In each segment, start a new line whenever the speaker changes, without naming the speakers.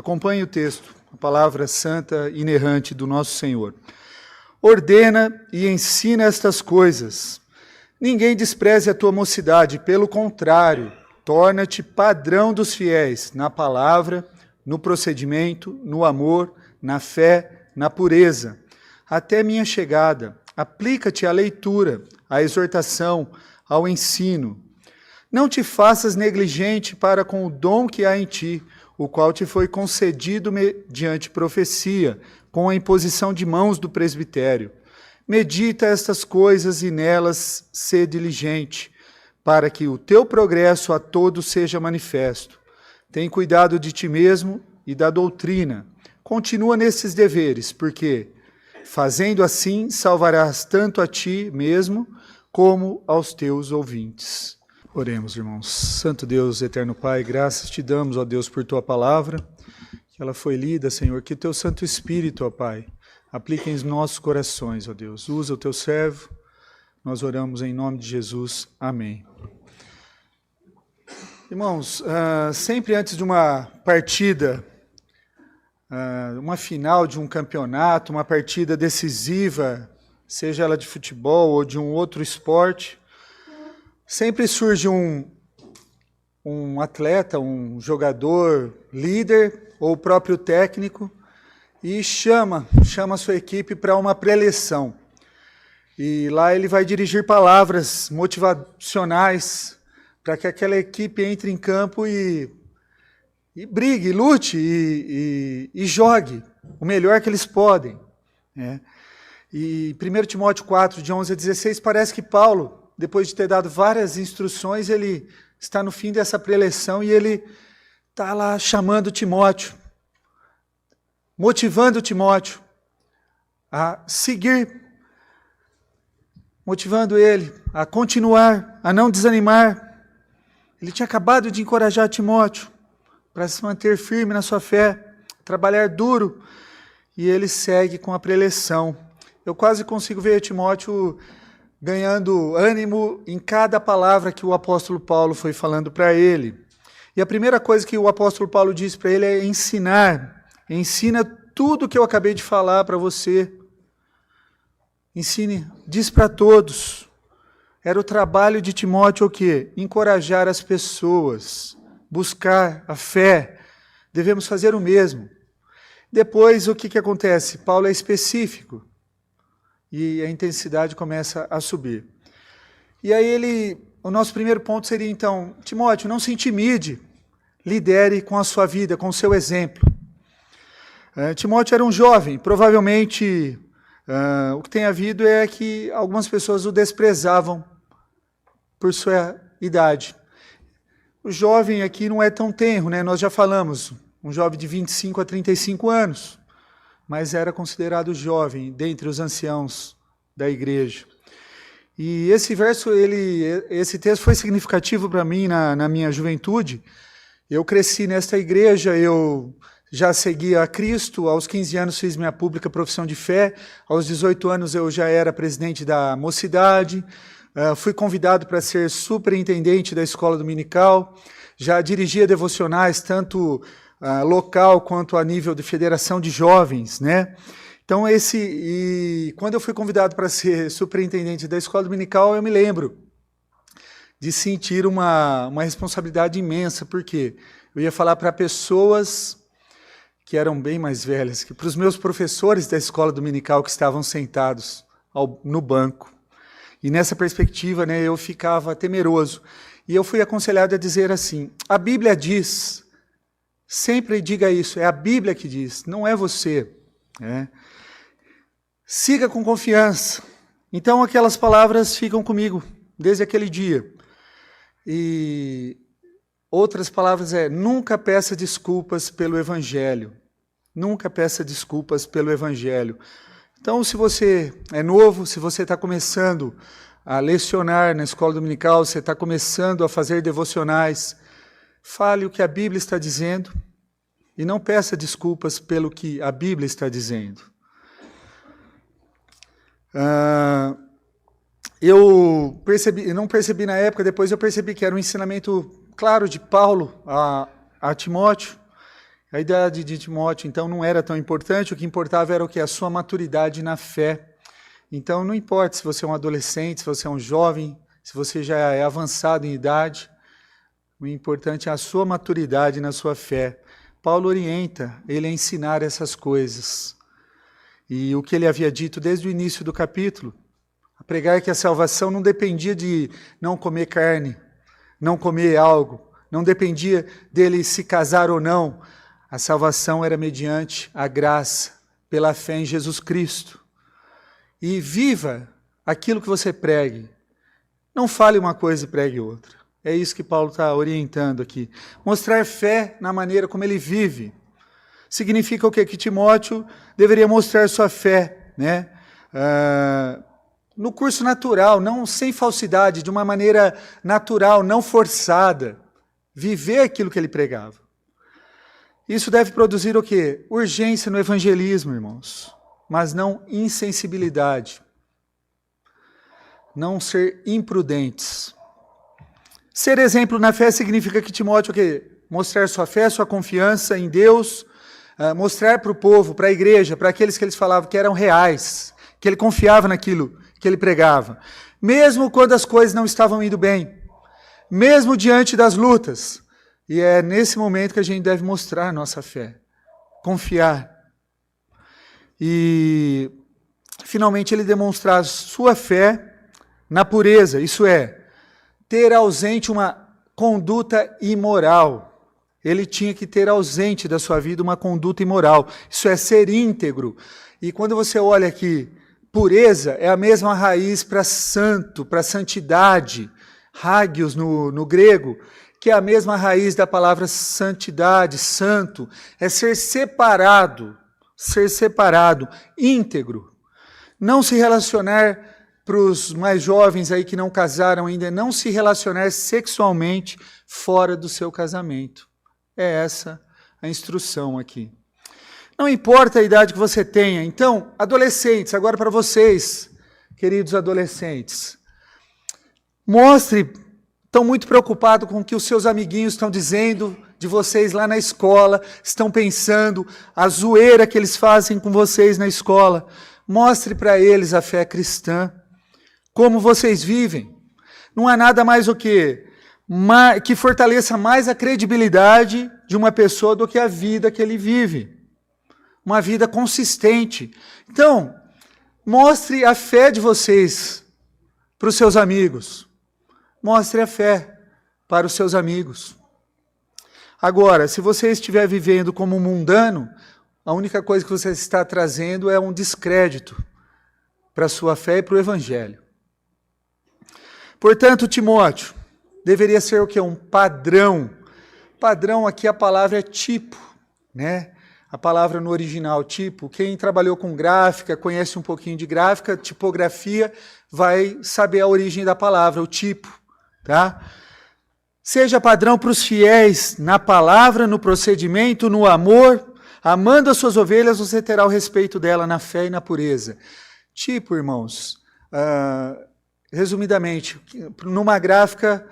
Acompanhe o texto, a palavra santa e inerrante do nosso Senhor. Ordena e ensina estas coisas. Ninguém despreze a tua mocidade, pelo contrário, torna-te padrão dos fiéis na palavra, no procedimento, no amor, na fé, na pureza. Até minha chegada, aplica-te à leitura, à exortação, ao ensino. Não te faças negligente para com o dom que há em ti, o qual te foi concedido mediante profecia, com a imposição de mãos do presbitério. Medita estas coisas e nelas sê diligente, para que o teu progresso a todos seja manifesto. Tem cuidado de ti mesmo e da doutrina. Continua nesses deveres, porque, fazendo assim, salvarás tanto a ti mesmo, como aos teus ouvintes. Oremos, irmãos. Santo Deus, eterno Pai, graças te damos, ó Deus, por tua palavra, que ela foi lida, Senhor, que o teu Santo Espírito, ó Pai, aplique em nossos corações, ó Deus. Usa o teu servo, nós oramos em nome de Jesus. Amém. Irmãos, sempre antes de uma partida, uma final de um campeonato, uma partida decisiva, seja ela de futebol ou de um outro esporte, sempre surge um atleta, um jogador, líder ou o próprio técnico e chama a sua equipe para uma preleção. E lá ele vai dirigir palavras motivacionais para que aquela equipe entre em campo e brigue, lute e jogue o melhor que eles podem. Né? E 1 Timóteo 4, de 11 a 16, parece que Paulo, depois de ter dado várias instruções, ele está no fim dessa preleção e ele está lá chamando Timóteo, motivando Timóteo a seguir, motivando ele a continuar, a não desanimar. Ele tinha acabado de encorajar Timóteo para se manter firme na sua fé, trabalhar duro, e ele segue com a preleção. Eu quase consigo ver Timóteo ganhando ânimo em cada palavra que o apóstolo Paulo foi falando para ele. E a primeira coisa que o apóstolo Paulo disse para ele é ensinar. Ensina tudo que eu acabei de falar para você. Ensine, diz para todos. Era o trabalho de Timóteo o quê? Encorajar as pessoas, buscar a fé. Devemos fazer o mesmo. Depois, o que acontece? Paulo é específico. E a intensidade começa a subir. E aí o nosso primeiro ponto seria então, Timóteo, não se intimide, lidere com a sua vida, com o seu exemplo. Timóteo era um jovem, provavelmente o que tem havido é que algumas pessoas o desprezavam por sua idade. O jovem aqui não é tão tenro, né? Nós já falamos, um jovem de 25 a 35 anos. Mas era considerado jovem dentre os anciãos da igreja. E esse esse texto foi significativo para mim na minha juventude. Eu cresci nesta igreja, eu já seguia a Cristo, aos 15 anos fiz minha pública profissão de fé, aos 18 anos eu já era presidente da mocidade, fui convidado para ser superintendente da escola dominical, já dirigia devocionais, tanto local quanto a nível de federação de jovens, né? Então quando eu fui convidado para ser superintendente da escola dominical, eu me lembro de sentir uma responsabilidade imensa, porque eu ia falar para pessoas que eram bem mais velhas, que para os meus professores da escola dominical que estavam sentados no banco. E nessa perspectiva, né, eu ficava temeroso. E eu fui aconselhado a dizer assim, a Bíblia diz... Sempre diga isso, é a Bíblia que diz, não é você. Né? Siga com confiança. Então aquelas palavras ficam comigo desde aquele dia. E outras palavras nunca peça desculpas pelo Evangelho. Nunca peça desculpas pelo Evangelho. Então se você é novo, se você está começando a lecionar na escola dominical, você está começando a fazer devocionais, fale o que a Bíblia está dizendo e não peça desculpas pelo que a Bíblia está dizendo. Eu não percebi na época, depois eu percebi que era um ensinamento claro de Paulo a Timóteo. A idade de Timóteo, então, não era tão importante, o que importava era o quê? A sua maturidade na fé. Então, não importa se você é um adolescente, se você é um jovem, se você já é avançado em idade, o importante é a sua maturidade na sua fé. Paulo orienta ele a ensinar essas coisas. E o que ele havia dito desde o início do capítulo, a pregar que a salvação não dependia de não comer carne, não comer algo, não dependia dele se casar ou não. A salvação era mediante a graça, pela fé em Jesus Cristo. E viva aquilo que você pregue. Não fale uma coisa e pregue outra. É isso que Paulo está orientando aqui. Mostrar fé na maneira como ele vive. Significa o quê? Que Timóteo deveria mostrar sua fé, né? No curso natural, não sem falsidade, de uma maneira natural, não forçada. Viver aquilo que ele pregava. Isso deve produzir o quê? Urgência no evangelismo, irmãos. Mas não insensibilidade. Não ser imprudentes. Ser exemplo na fé significa que Timóteo o quê? Mostrar sua fé, sua confiança em Deus, mostrar para o povo, para a igreja, para aqueles que eles falavam que eram reais, que ele confiava naquilo que ele pregava. Mesmo quando as coisas não estavam indo bem, mesmo diante das lutas. E é nesse momento que a gente deve mostrar nossa fé, confiar. E, finalmente, ele demonstrar sua fé na pureza, isso é, ter ausente uma conduta imoral. Ele tinha que ter ausente da sua vida uma conduta imoral. Isso é ser íntegro. E quando você olha aqui, pureza é a mesma raiz para santo, para santidade, hagios no grego, que é a mesma raiz da palavra santidade, santo, é ser separado, íntegro. Não se relacionar, para os mais jovens aí que não casaram ainda, não se relacionar sexualmente fora do seu casamento. É essa a instrução aqui. Não importa a idade que você tenha. Então, adolescentes, agora para vocês, queridos adolescentes, estão muito preocupados com o que os seus amiguinhos estão dizendo de vocês lá na escola, estão pensando a zoeira que eles fazem com vocês na escola. Mostre para eles a fé cristã, como vocês vivem. Não há nada mais o que fortaleça mais a credibilidade de uma pessoa do que a vida que ele vive. Uma vida consistente. Então, mostre a fé de vocês para os seus amigos. Mostre a fé para os seus amigos. Agora, se você estiver vivendo como um mundano, a única coisa que você está trazendo é um descrédito para a sua fé e para o evangelho. Portanto, Timóteo deveria ser o quê? Um padrão. Padrão aqui a palavra é tipo, né? A palavra no original, tipo, quem trabalhou com gráfica, conhece um pouquinho de gráfica, tipografia, vai saber a origem da palavra, o tipo, tá? Seja padrão para os fiéis na palavra, no procedimento, no amor, amando as suas ovelhas, você terá o respeito dela na fé e na pureza. Tipo, irmãos, resumidamente, numa gráfica,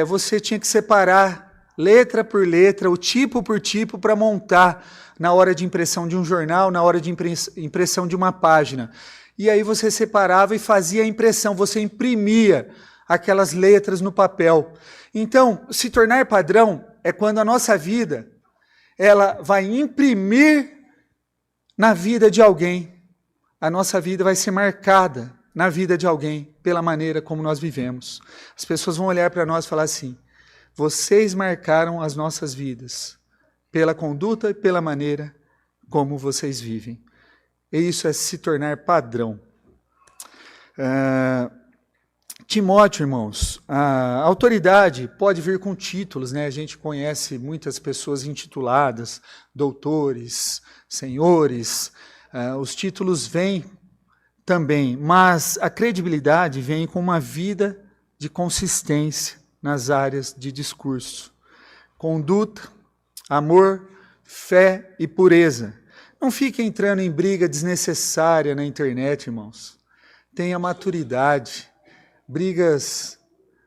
você tinha que separar letra por letra, o tipo por tipo, para montar na hora de impressão de um jornal, na hora de impressão de uma página. E aí você separava e fazia a impressão, você imprimia aquelas letras no papel. Então, se tornar padrão é quando a nossa vida, ela vai imprimir na vida de alguém. A nossa vida vai ser marcada na vida de alguém pela maneira como nós vivemos. As pessoas vão olhar para nós e falar assim: vocês marcaram as nossas vidas pela conduta e pela maneira como vocês vivem. E isso é se tornar padrão. Timóteo, irmãos, a autoridade pode vir com títulos, né? A gente conhece muitas pessoas intituladas, doutores, senhores, os títulos vêm também, mas a credibilidade vem com uma vida de consistência nas áreas de discurso. Conduta, amor, fé e pureza. Não fique entrando em briga desnecessária na internet, irmãos. Tenha maturidade. Brigas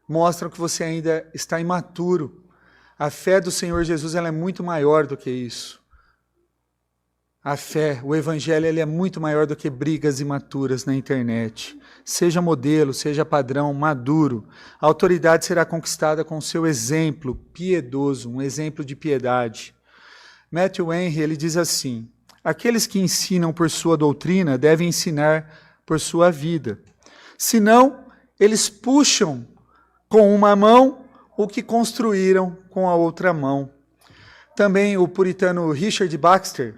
mostram que você ainda está imaturo. A fé do Senhor Jesus ela é muito maior do que isso. A fé, o evangelho, ele é muito maior do que brigas imaturas na internet. Seja modelo, seja padrão, maduro. A autoridade será conquistada com seu exemplo piedoso, um exemplo de piedade. Matthew Henry, ele diz assim: aqueles que ensinam por sua doutrina devem ensinar por sua vida. Senão, eles puxam com uma mão o que construíram com a outra mão. Também o puritano Richard Baxter,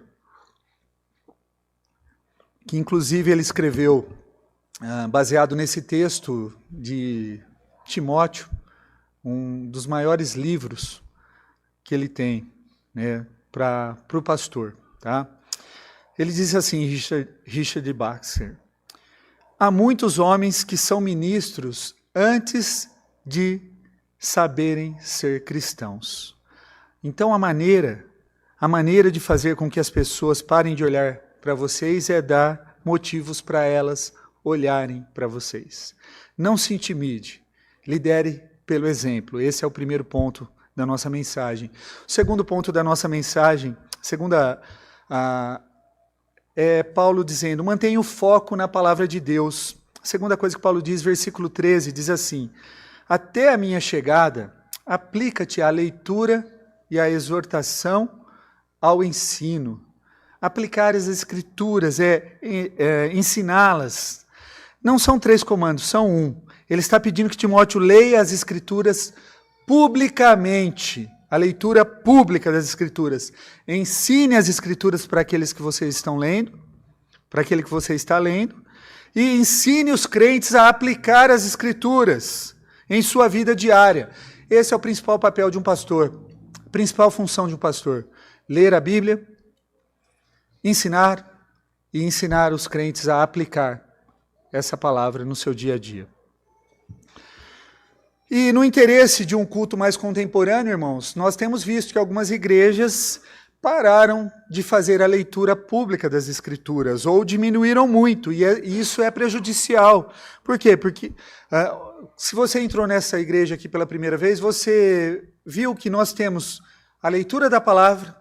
que inclusive ele escreveu, baseado nesse texto de Timóteo, um dos maiores livros que ele tem, né, para o pastor. Tá? Ele diz assim, Richard Baxter: há muitos homens que são ministros antes de saberem ser cristãos. Então a maneira de fazer com que as pessoas parem de olhar para vocês é dar motivos para elas olharem para vocês. Não se intimide, lidere pelo exemplo. Esse é o primeiro ponto da nossa mensagem. O segundo ponto da nossa mensagem, é Paulo dizendo: mantenha o foco na palavra de Deus. A segunda coisa que Paulo diz, versículo 13, diz assim: até a minha chegada, aplica-te à leitura e à exortação, ao ensino. Aplicar as escrituras, ensiná-las. Não são 3 comandos, são 1. Ele está pedindo que Timóteo leia as escrituras publicamente. A leitura pública das escrituras. Ensine as escrituras para aqueles que vocês estão lendo, para aquele que você está lendo, e ensine os crentes a aplicar as escrituras em sua vida diária. Esse é o principal papel de um pastor, a principal função de um pastor: ler a Bíblia, ensinar e ensinar os crentes a aplicar essa palavra no seu dia a dia. E no interesse de um culto mais contemporâneo, irmãos, nós temos visto que algumas igrejas pararam de fazer a leitura pública das Escrituras, ou diminuíram muito, e isso é prejudicial. Por quê? Porque se você entrou nessa igreja aqui pela primeira vez, você viu que nós temos a leitura da palavra,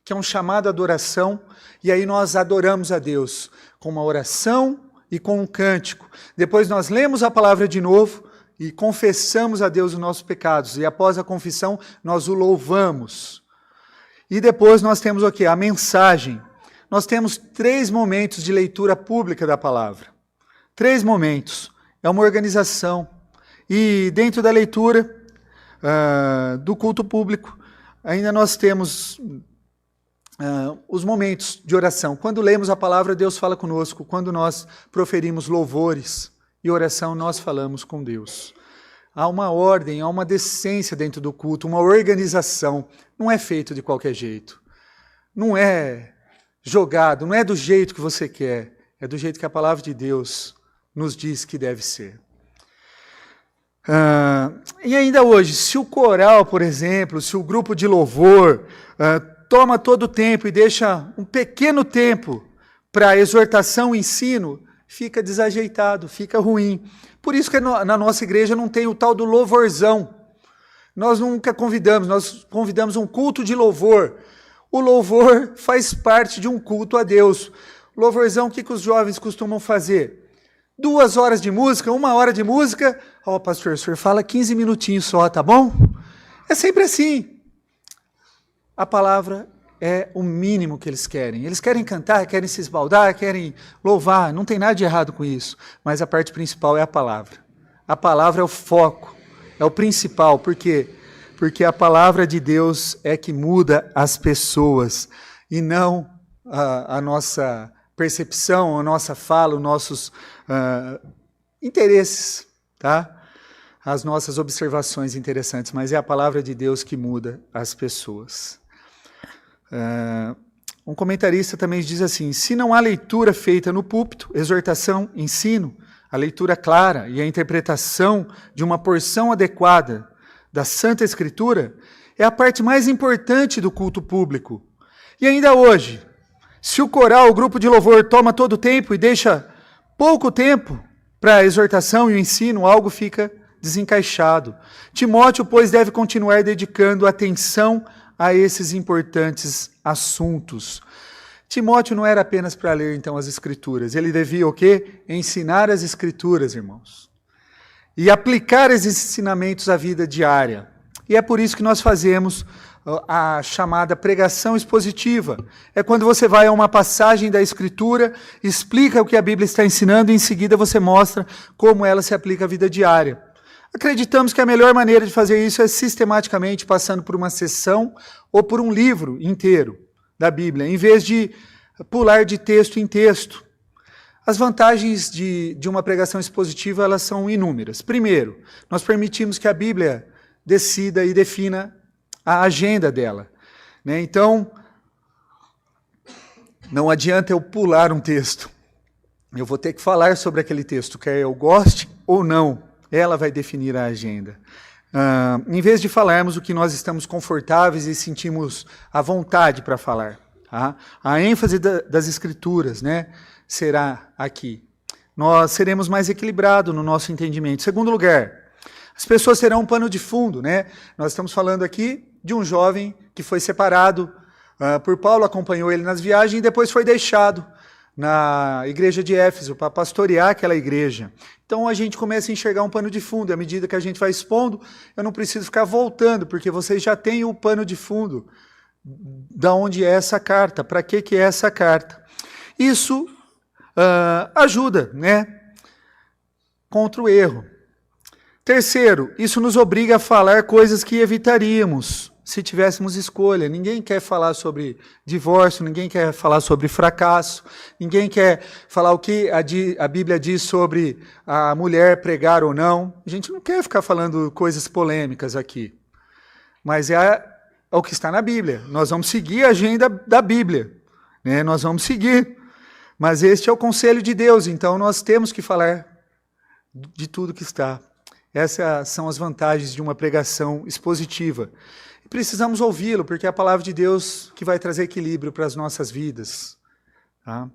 que é um chamado à adoração, e aí nós adoramos a Deus com uma oração e com um cântico. Depois nós lemos a palavra de novo e confessamos a Deus os nossos pecados, e após a confissão nós o louvamos. E depois nós temos o quê? A mensagem. Nós temos 3 momentos de leitura pública da palavra. 3 momentos. É uma organização. E dentro da leitura do culto público, ainda nós temos os momentos de oração. Quando lemos a palavra, Deus fala conosco. Quando nós proferimos louvores e oração, nós falamos com Deus. Há uma ordem, há uma decência dentro do culto, uma organização. Não é feito de qualquer jeito. Não é jogado, não é do jeito que você quer. É do jeito que a palavra de Deus nos diz que deve ser. E ainda hoje, se o coral, por exemplo, se o grupo de louvor toma todo o tempo e deixa um pequeno tempo para exortação e ensino, fica desajeitado, fica ruim. Por isso que na nossa igreja não tem o tal do louvorzão. Nós nunca convidamos, nós convidamos um culto de louvor. O louvor faz parte de um culto a Deus. Louvorzão, o que os jovens costumam fazer? 2 horas de música, 1 hora de música. Pastor, o senhor fala 15 minutinhos só, tá bom? É sempre assim. A palavra é o mínimo que eles querem. Eles querem cantar, querem se esbaldar, querem louvar. Não tem nada de errado com isso. Mas a parte principal é a palavra. A palavra é o foco, é o principal. Por quê? Porque a palavra de Deus é que muda as pessoas e não a nossa percepção, a nossa fala, os nossos interesses, tá? As nossas observações interessantes, mas é a palavra de Deus que muda as pessoas. Um comentarista também diz assim: se não há leitura feita no púlpito, exortação, ensino, a leitura clara e a interpretação de uma porção adequada da Santa Escritura é a parte mais importante do culto público. E ainda hoje, se o coral, o grupo de louvor, toma todo o tempo e deixa pouco tempo para a exortação e o ensino, algo fica desencaixado. Timóteo, pois, deve continuar dedicando atenção a esses importantes assuntos. Timóteo não era apenas para ler, então, as Escrituras. Ele devia o quê? Ensinar as Escrituras, irmãos. E aplicar esses ensinamentos à vida diária. E é por isso que nós fazemos a chamada pregação expositiva. É quando você vai a uma passagem da Escritura, explica o que a Bíblia está ensinando e em seguida você mostra como ela se aplica à vida diária. Acreditamos que a melhor maneira de fazer isso é sistematicamente passando por uma sessão ou por um livro inteiro da Bíblia, em vez de pular de texto em texto. As vantagens de uma pregação expositiva, elas são inúmeras. Primeiro, nós permitimos que a Bíblia decida e defina a agenda dela. Então, não adianta eu pular um texto. Eu vou ter que falar sobre aquele texto, quer eu goste ou não. Ela vai definir a agenda. Em vez de falarmos o que nós estamos confortáveis e sentimos à vontade para falar. Tá? A ênfase das Escrituras, será aqui. Nós seremos mais equilibrados no nosso entendimento. Segundo lugar, as pessoas terão um pano de fundo. Nós estamos falando aqui de um jovem que foi separado por Paulo, acompanhou ele nas viagens e depois foi deixado na igreja de Éfeso para pastorear aquela igreja. Então a gente começa a enxergar um pano de fundo. À medida que a gente vai expondo, eu não preciso ficar voltando, porque vocês já têm o pano de fundo. Da onde é essa carta? Para que é essa carta? Isso ajuda, contra o erro. Terceiro, isso nos obriga a falar coisas que evitaríamos se tivéssemos escolha. Ninguém quer falar sobre divórcio, ninguém quer falar sobre fracasso, ninguém quer falar o que a Bíblia diz sobre a mulher pregar ou não. A gente não quer ficar falando coisas polêmicas aqui. Mas é o que está na Bíblia. Nós vamos seguir a agenda da Bíblia. Nós vamos seguir. Mas este é o conselho de Deus, então nós temos que falar de tudo que está. Essas são as vantagens de uma pregação expositiva. E precisamos ouvi-lo, porque é a palavra de Deus que vai trazer equilíbrio para as nossas vidas. Tá?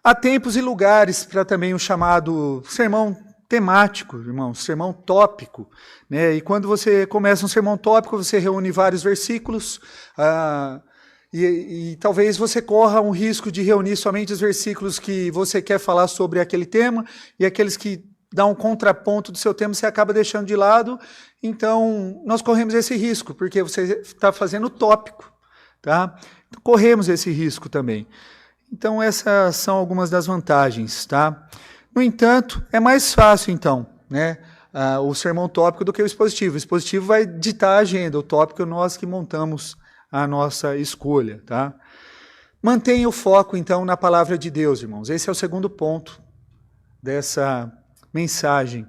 Há tempos e lugares para também o chamado sermão temático, irmão, sermão tópico. E quando você começa um sermão tópico, você reúne vários versículos, e talvez você corra um risco de reunir somente os versículos que você quer falar sobre aquele tema, e aqueles que dá um contraponto do seu tema, você acaba deixando de lado. Então, nós corremos esse risco, porque você está fazendo tópico. Tá? Então, corremos esse risco também. Então, essas são algumas das vantagens. Tá? No entanto, é mais fácil, então, o sermão tópico do que o expositivo. O expositivo vai ditar a agenda, o tópico é nós que montamos a nossa escolha. Tá? Mantenha o foco, então, na palavra de Deus, irmãos. Esse é o segundo ponto dessa mensagem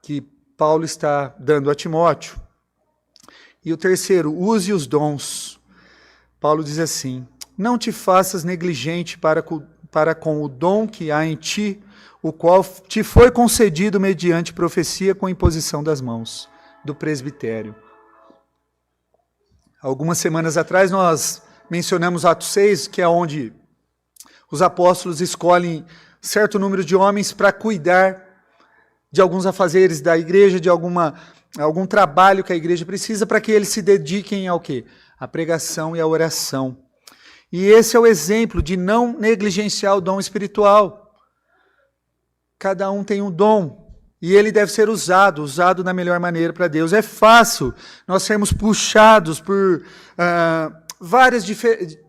que Paulo está dando a Timóteo. E o terceiro, use os dons. Paulo diz assim: não te faças negligente para com o dom que há em ti, o qual te foi concedido mediante profecia com imposição das mãos do presbitério. Algumas semanas atrás nós mencionamos Atos 6, que é onde os apóstolos escolhem certo número de homens para cuidar de alguns afazeres da igreja, de algum trabalho que a igreja precisa, para que eles se dediquem ao quê? A pregação e a oração. E esse é o exemplo de não negligenciar o dom espiritual. Cada um tem um dom, e ele deve ser usado da melhor maneira para Deus. É fácil nós sermos puxados por várias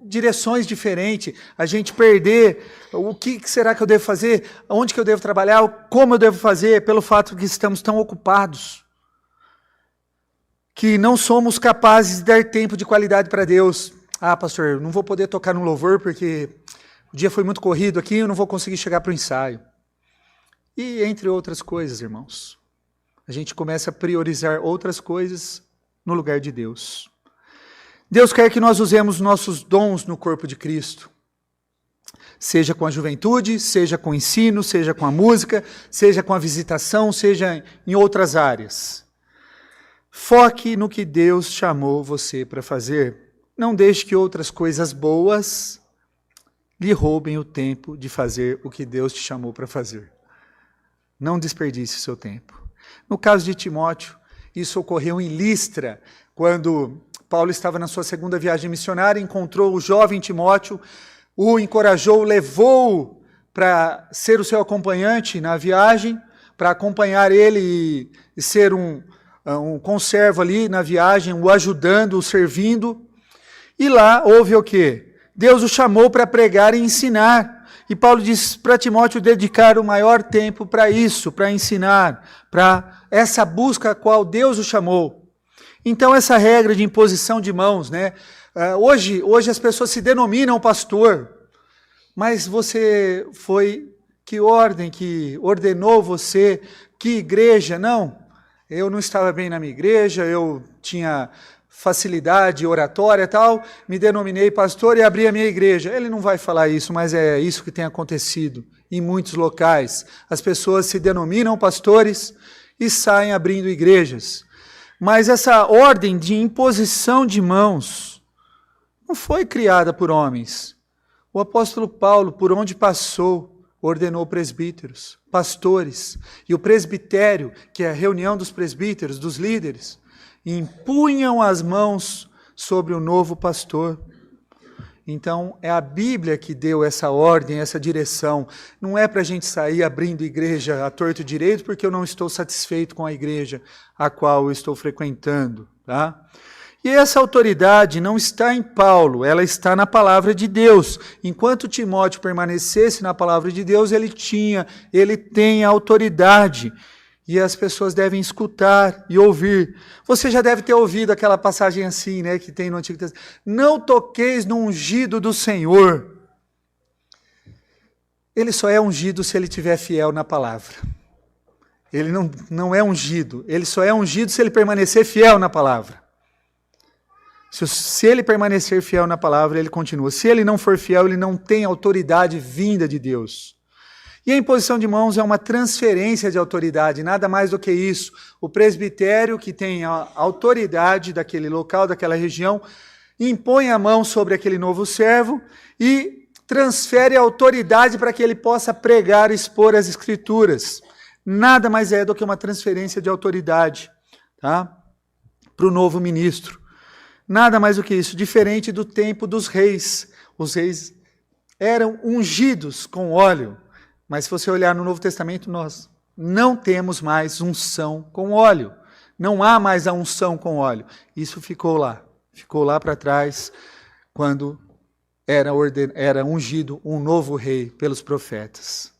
direções diferentes, a gente perder o que será que eu devo fazer, onde que eu devo trabalhar, como eu devo fazer, pelo fato que estamos tão ocupados, que não somos capazes de dar tempo de qualidade para Deus. Pastor, não vou poder tocar no louvor porque o dia foi muito corrido aqui, eu não vou conseguir chegar para o ensaio. E entre outras coisas, irmãos, a gente começa a priorizar outras coisas no lugar de Deus. Deus quer que nós usemos nossos dons no corpo de Cristo. Seja com a juventude, seja com o ensino, seja com a música, seja com a visitação, seja em outras áreas. Foque no que Deus chamou você para fazer. Não deixe que outras coisas boas lhe roubem o tempo de fazer o que Deus te chamou para fazer. Não desperdice seu tempo. No caso de Timóteo, isso ocorreu em Listra, quando Paulo estava na sua segunda viagem missionária, encontrou o jovem Timóteo, o encorajou, levou-o para ser o seu acompanhante na viagem, para acompanhar ele e ser um conservo ali na viagem, o ajudando, o servindo. E lá houve o quê? Deus o chamou para pregar e ensinar. E Paulo diz para Timóteo dedicar o maior tempo para isso, para ensinar, para essa busca a qual Deus o chamou. Então essa regra de imposição de mãos, né? Hoje as pessoas se denominam pastor, mas você foi, que ordem que ordenou você, que igreja? Não, eu não estava bem na minha igreja, eu tinha facilidade oratória e tal, me denominei pastor e abri a minha igreja. Ele não vai falar isso, mas é isso que tem acontecido em muitos locais. As pessoas se denominam pastores e saem abrindo igrejas. Mas essa ordem de imposição de mãos não foi criada por homens. O apóstolo Paulo, por onde passou, ordenou presbíteros, pastores, e o presbitério, que é a reunião dos presbíteros, dos líderes, impunham as mãos sobre o novo pastor. Então, é a Bíblia que deu essa ordem, essa direção. Não é para a gente sair abrindo igreja à torto e direito, porque eu não estou satisfeito com a igreja a qual eu estou frequentando. Tá? E essa autoridade não está em Paulo, ela está na palavra de Deus. Enquanto Timóteo permanecesse na palavra de Deus, ele tem a autoridade. E as pessoas devem escutar e ouvir. Você já deve ter ouvido aquela passagem assim, né, que tem no Antigo Testamento. Não toqueis no ungido do Senhor. Ele só é ungido se ele estiver fiel na palavra. Ele não é ungido. Ele só é ungido se ele permanecer fiel na palavra. Se ele permanecer fiel na palavra, ele continua. Se ele não for fiel, ele não tem autoridade vinda de Deus. E a imposição de mãos é uma transferência de autoridade, nada mais do que isso. O presbitério, que tem a autoridade daquele local, daquela região, impõe a mão sobre aquele novo servo e transfere a autoridade para que ele possa pregar e expor as Escrituras. Nada mais é do que uma transferência de autoridade, tá? Para o novo ministro. Nada mais do que isso, diferente do tempo dos reis. Os reis eram ungidos com óleo. Mas se você olhar no Novo Testamento, nós não temos mais unção com óleo. Não há mais a unção com óleo. Isso ficou lá para trás, quando era ungido um novo rei pelos profetas.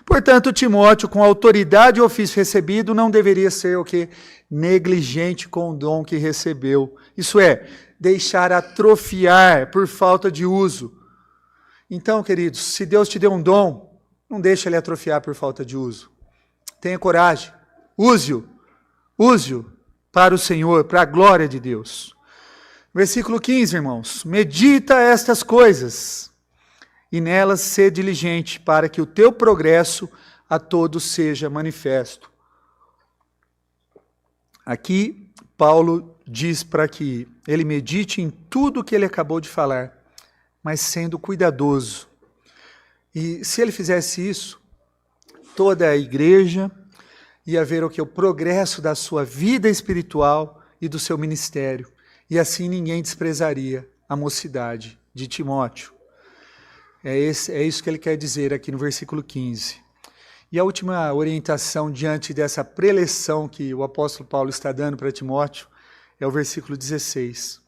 Portanto, Timóteo, com a autoridade e ofício recebido, não deveria ser o quê? Negligente com o dom que recebeu. Isso é, deixar atrofiar por falta de uso. Então, queridos, se Deus te deu um dom, não deixe ele atrofiar por falta de uso. Tenha coragem. Use-o para o Senhor, para a glória de Deus. Versículo 15, irmãos. Medita estas coisas, e nelas sê diligente, para que o teu progresso a todos seja manifesto. Aqui, Paulo diz para que ele medite em tudo o que ele acabou de falar, mas sendo cuidadoso. E se ele fizesse isso, toda a igreja ia ver o progresso da sua vida espiritual e do seu ministério. E assim ninguém desprezaria a mocidade de Timóteo. É isso que ele quer dizer aqui no versículo 15. E a última orientação diante dessa preleção que o apóstolo Paulo está dando para Timóteo é o versículo 16.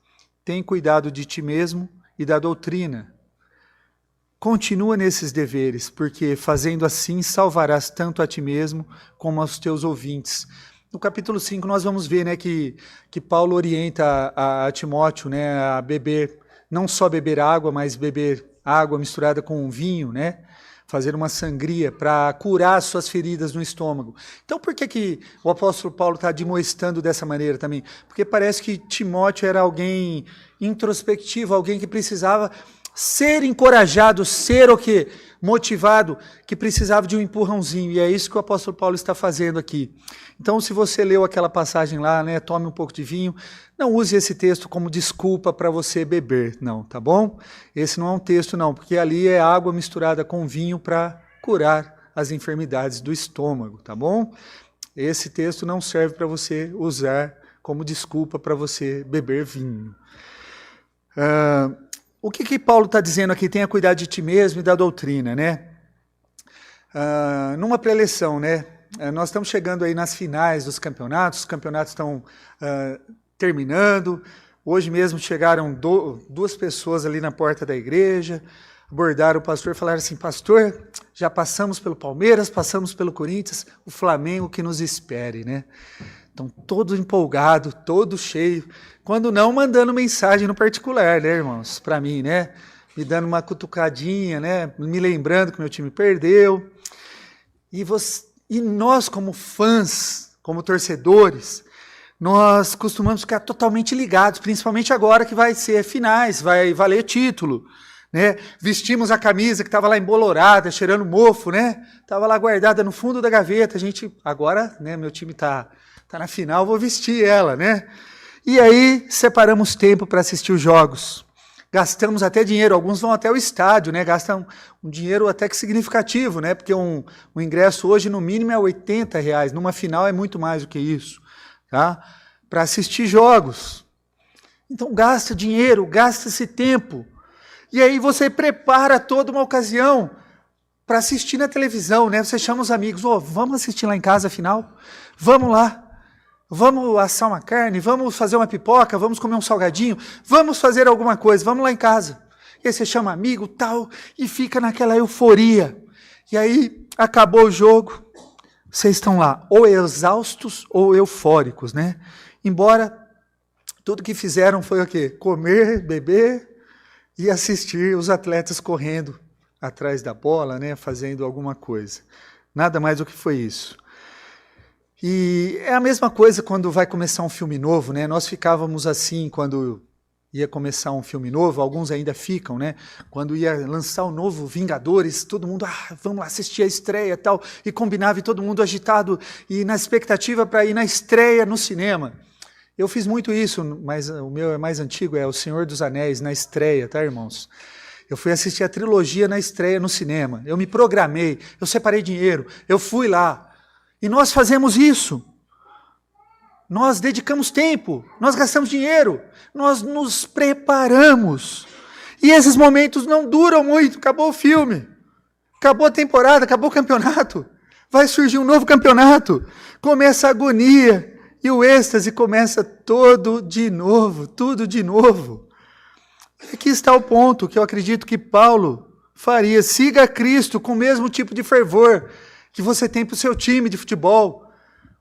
Tem cuidado de ti mesmo e da doutrina. Continua nesses deveres, porque fazendo assim salvarás tanto a ti mesmo como aos teus ouvintes. No capítulo 5 nós vamos ver, né, que Paulo orienta a Timóteo, né, a beber, não só beber água, mas beber água misturada com vinho, né, fazer uma sangria para curar suas feridas no estômago. Então por que o apóstolo Paulo está admoestando dessa maneira também? Porque parece que Timóteo era alguém introspectivo, alguém que precisava ser encorajado, ser o quê? Motivado, que precisava de um empurrãozinho. E é isso que o apóstolo Paulo está fazendo aqui. Então, se você leu aquela passagem lá, né, tome um pouco de vinho, não use esse texto como desculpa para você beber, não, tá bom? Esse não é um texto, não, porque ali é água misturada com vinho para curar as enfermidades do estômago, tá bom? Esse texto não serve para você usar como desculpa para você beber vinho. O que Paulo está dizendo aqui? Tenha cuidado de ti mesmo e da doutrina, né? Numa preleção, né? Nós estamos chegando aí nas finais dos campeonatos, os campeonatos estão terminando. Hoje mesmo chegaram duas pessoas ali na porta da igreja, abordaram o pastor e falaram assim: pastor, já passamos pelo Palmeiras, passamos pelo Corinthians, o Flamengo que nos espere, né? Então, todo empolgado, todo cheio, quando não mandando mensagem no particular, né, irmãos, para mim, né? Me dando uma cutucadinha, né? Me lembrando que meu time perdeu. E nós, como fãs, como torcedores, nós costumamos ficar totalmente ligados, principalmente agora que vai ser finais, vai valer título, né? Vestimos a camisa que estava lá embolorada, cheirando mofo, né? Estava lá guardada no fundo da gaveta. A gente, agora, né, meu time tá na final, vou vestir ela, né? E aí separamos tempo para assistir os jogos. Gastamos até dinheiro, alguns vão até o estádio, né? Gastam um dinheiro até que significativo, né? Porque um ingresso hoje no mínimo é R$80, numa final é muito mais do que isso, tá? Para assistir jogos. Então gasta dinheiro, gasta esse tempo. E aí você prepara toda uma ocasião para assistir na televisão, né? Você chama os amigos: vamos assistir lá em casa a final? Vamos lá. Vamos assar uma carne, vamos fazer uma pipoca, vamos comer um salgadinho, vamos fazer alguma coisa, vamos lá em casa. E aí você chama amigo, tal, e fica naquela euforia. E aí acabou o jogo, vocês estão lá, ou exaustos ou eufóricos, né? Embora tudo que fizeram foi o quê? Comer, beber e assistir os atletas correndo atrás da bola, né? Fazendo alguma coisa. Nada mais do que foi isso. E é a mesma coisa quando vai começar um filme novo, né? Nós ficávamos assim quando ia começar um filme novo, alguns ainda ficam, né? Quando ia lançar o novo Vingadores, todo mundo, vamos lá assistir a estreia e tal, e combinava e todo mundo agitado e na expectativa para ir na estreia no cinema. Eu fiz muito isso, mas o meu é mais antigo, é O Senhor dos Anéis, na estreia, tá, irmãos? Eu fui assistir a trilogia na estreia no cinema, eu me programei, eu separei dinheiro, eu fui lá. E nós fazemos isso. Nós dedicamos tempo, nós gastamos dinheiro, nós nos preparamos. E esses momentos não duram muito, acabou o filme, acabou a temporada, acabou o campeonato, vai surgir um novo campeonato, começa a agonia e o êxtase começa tudo de novo. Aqui está o ponto que eu acredito que Paulo faria: siga Cristo com o mesmo tipo de fervor que você tem para o seu time de futebol,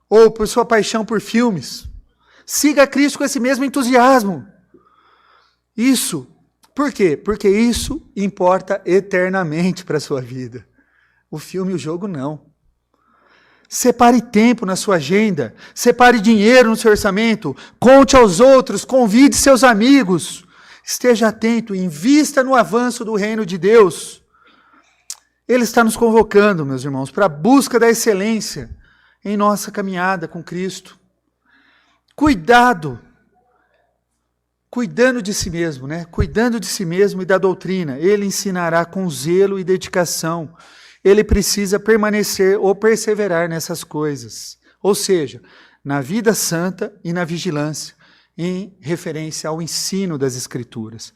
ou por sua paixão por filmes. Siga Cristo com esse mesmo entusiasmo. Isso. Por quê? Porque isso importa eternamente para a sua vida. O filme e o jogo não. Separe tempo na sua agenda, separe dinheiro no seu orçamento, conte aos outros, convide seus amigos, esteja atento, invista no avanço do reino de Deus. Ele está nos convocando, meus irmãos, para a busca da excelência em nossa caminhada com Cristo. Cuidando de si mesmo, né? Cuidando de si mesmo e da doutrina. Ele ensinará com zelo e dedicação. Ele precisa permanecer ou perseverar nessas coisas. Ou seja, na vida santa e na vigilância, em referência ao ensino das Escrituras.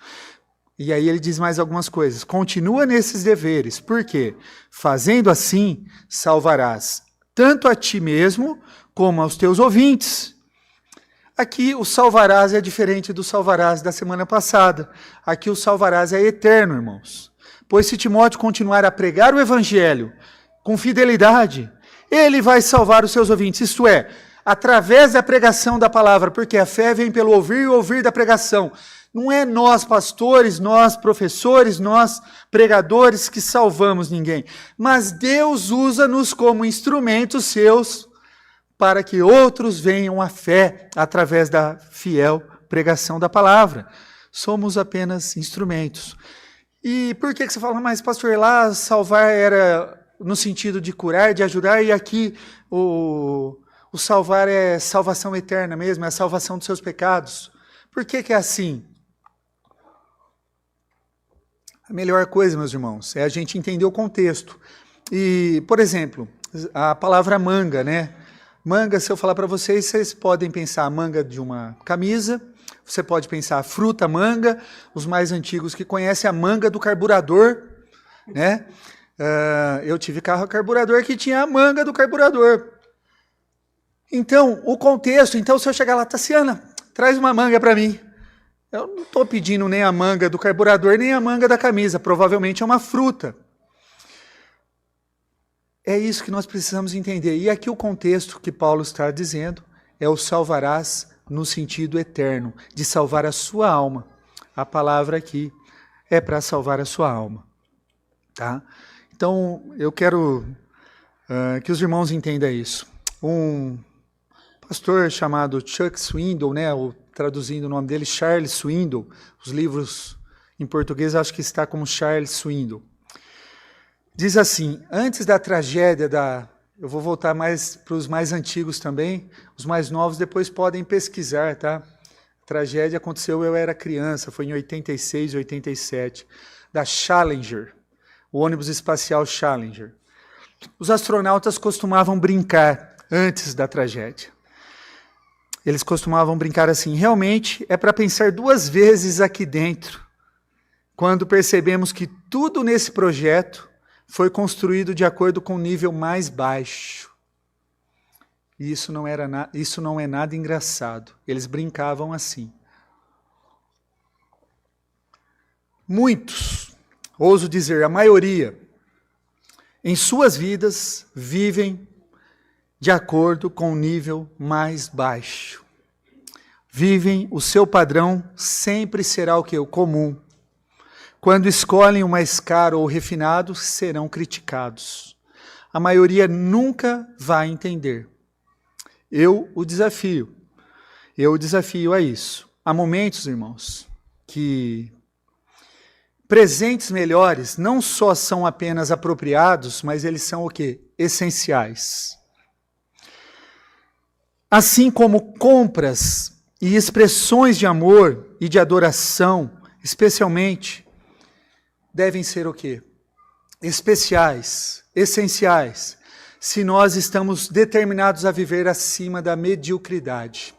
E aí ele diz mais algumas coisas. Continua nesses deveres. Por quê? Fazendo assim, salvarás tanto a ti mesmo, como aos teus ouvintes. Aqui o salvarás é diferente do salvarás da semana passada. Aqui o salvarás é eterno, irmãos. Pois se Timóteo continuar a pregar o evangelho com fidelidade, ele vai salvar os seus ouvintes. Isto é, através da pregação da palavra, porque a fé vem pelo ouvir e ouvir da pregação. Não é nós pastores, nós professores, nós pregadores que salvamos ninguém. Mas Deus usa-nos como instrumentos seus para que outros venham à fé através da fiel pregação da palavra. Somos apenas instrumentos. E por que você fala, mas pastor, lá salvar era no sentido de curar, de ajudar, e aqui o salvar é salvação eterna mesmo, é a salvação dos seus pecados? Por que é assim? A melhor coisa, meus irmãos, é a gente entender o contexto. E, por exemplo, a palavra manga, né? Manga, se eu falar para vocês, vocês podem pensar a manga de uma camisa, você pode pensar a fruta manga, os mais antigos que conhecem a manga do carburador, né? Eu tive carro a carburador que tinha a manga do carburador. Então, o contexto, então se eu chegar lá, Tassiana, traz uma manga para mim. Eu não estou pedindo nem a manga do carburador, nem a manga da camisa, provavelmente é uma fruta. É isso que nós precisamos entender. E aqui o contexto que Paulo está dizendo é o salvarás no sentido eterno, de salvar a sua alma. A palavra aqui é para salvar a sua alma. Tá? Então, eu quero que os irmãos entendam isso. Um pastor chamado Chuck Swindoll, né, ou traduzindo o nome dele, Charles Swindoll, os livros em português acho que está como Charles Swindoll. Diz assim, antes da tragédia eu vou voltar mais para os mais antigos também, os mais novos depois podem pesquisar, tá? A tragédia aconteceu, eu era criança, foi em 86, 87, da Challenger, o ônibus espacial Challenger. Os astronautas costumavam brincar antes da tragédia. Eles costumavam brincar assim, realmente é para pensar duas vezes aqui dentro, quando percebemos que tudo nesse projeto foi construído de acordo com o nível mais baixo. E isso não é nada engraçado. Eles brincavam assim. Muitos, ouso dizer, a maioria, em suas vidas, vivem de acordo com o nível mais baixo. Vivem, o seu padrão sempre será o quê? O comum. Quando escolhem o mais caro ou refinado, serão criticados. A maioria nunca vai entender. Eu o desafio a isso. Há momentos, irmãos, que presentes melhores não só são apenas apropriados, mas eles são o quê? Essenciais. Assim como compras e expressões de amor e de adoração, especialmente, devem ser o quê? Especiais, essenciais, se nós estamos determinados a viver acima da mediocridade.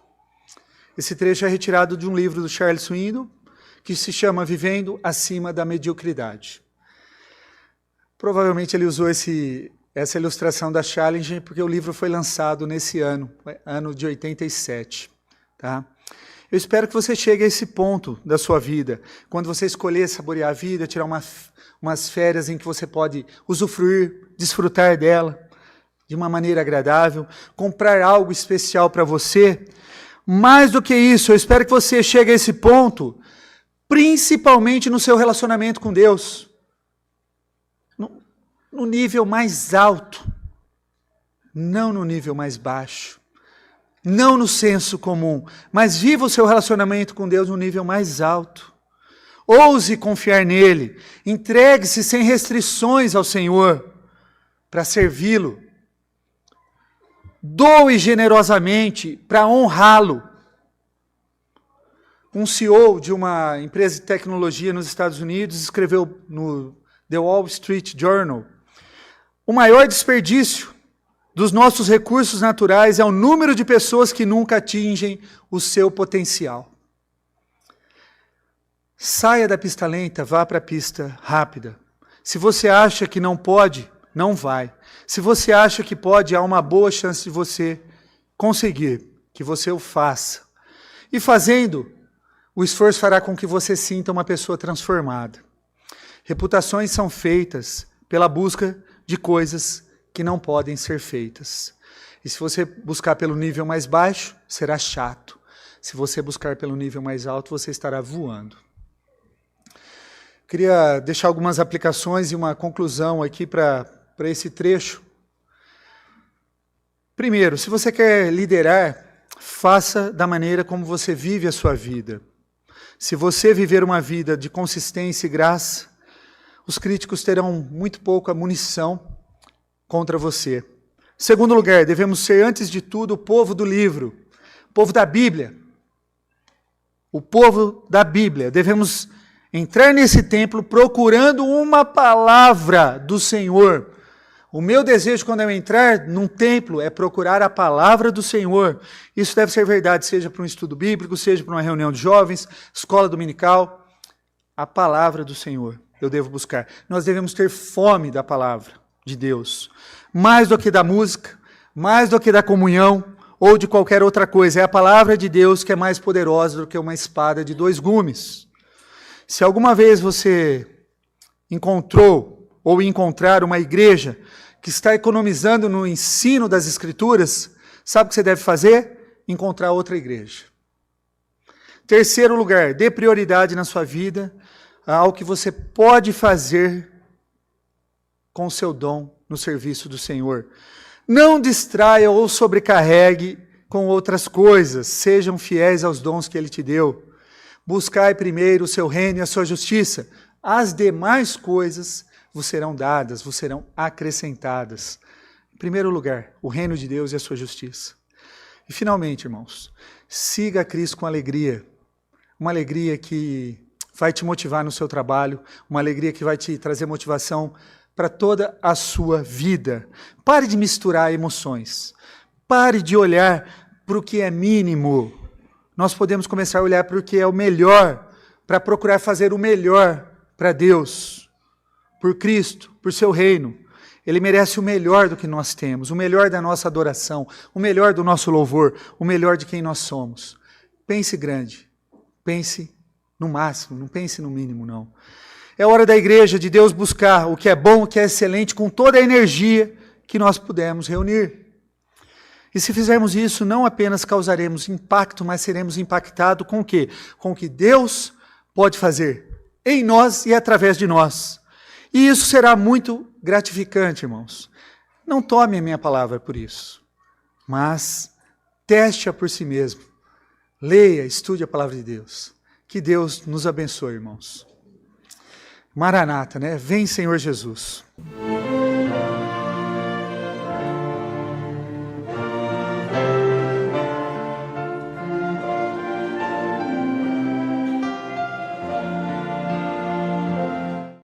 Esse trecho é retirado de um livro do Charles Swindoll, que se chama Vivendo Acima da Mediocridade. Provavelmente ele usou essa ilustração da Challenger, porque o livro foi lançado nesse ano de 87. Tá? Eu espero que você chegue a esse ponto da sua vida, quando você escolher saborear a vida, tirar umas férias em que você pode usufruir, desfrutar dela de uma maneira agradável, comprar algo especial para você. Mais do que isso, eu espero que você chegue a esse ponto, principalmente no seu relacionamento com Deus, no nível mais alto, não no nível mais baixo. Não no senso comum, mas viva o seu relacionamento com Deus no nível mais alto. Ouse confiar nele, entregue-se sem restrições ao Senhor para servi-lo. Doe generosamente para honrá-lo. Um CEO de uma empresa de tecnologia nos Estados Unidos escreveu no The Wall Street Journal: o maior desperdício dos nossos recursos naturais é o número de pessoas que nunca atingem o seu potencial. Saia da pista lenta, vá para a pista rápida. Se você acha que não pode, não vai. Se você acha que pode, há uma boa chance de você conseguir, que você o faça. E fazendo, o esforço fará com que você sinta uma pessoa transformada. Reputações são feitas pela busca de coisas que não podem ser feitas. E se você buscar pelo nível mais baixo, será chato. Se você buscar pelo nível mais alto, você estará voando. Queria deixar algumas aplicações e uma conclusão aqui para esse trecho. Primeiro, se você quer liderar, faça da maneira como você vive a sua vida. Se você viver uma vida de consistência e graça, os críticos terão muito pouca munição contra você. Segundo lugar, devemos ser, antes de tudo, o povo do livro, o povo da Bíblia. O povo da Bíblia. Devemos entrar nesse templo procurando uma palavra do Senhor, O meu desejo quando eu entrar num templo é procurar a palavra do Senhor. Isso deve ser verdade, seja para um estudo bíblico, seja para uma reunião de jovens, escola dominical. A palavra do Senhor eu devo buscar. Nós devemos ter fome da palavra de Deus. Mais do que da música, mais do que da comunhão ou de qualquer outra coisa. É a palavra de Deus que é mais poderosa do que uma espada de 2 gumes. Se alguma vez você encontrou ou encontrar uma igreja que está economizando no ensino das Escrituras, sabe o que você deve fazer? Encontrar outra igreja. Terceiro lugar, dê prioridade na sua vida ao que você pode fazer com o seu dom no serviço do Senhor. Não distraia ou sobrecarregue com outras coisas. Sejam fiéis aos dons que Ele te deu. Buscai primeiro o seu reino e a sua justiça. As demais coisas vos serão dadas, vos serão acrescentadas. Em primeiro lugar, o reino de Deus e a sua justiça. E finalmente, irmãos, siga a Cristo com alegria. Uma alegria que vai te motivar no seu trabalho, uma alegria que vai te trazer motivação para toda a sua vida. Pare de misturar emoções. Pare de olhar para o que é mínimo. Nós podemos começar a olhar para o que é o melhor, para procurar fazer o melhor para Deus, por Cristo, por seu reino. Ele merece o melhor do que nós temos, o melhor da nossa adoração, o melhor do nosso louvor, o melhor de quem nós somos. Pense grande, pense no máximo, não pense no mínimo, não. É hora da igreja, de Deus, buscar o que é bom, o que é excelente, com toda a energia que nós pudermos reunir. E se fizermos isso, não apenas causaremos impacto, mas seremos impactados com o quê? Com o que Deus pode fazer em nós e através de nós. E isso será muito gratificante, irmãos. Não tome a minha palavra por isso, mas teste-a por si mesmo. Leia, estude a palavra de Deus. Que Deus nos abençoe, irmãos. Maranata, né? Vem, Senhor Jesus.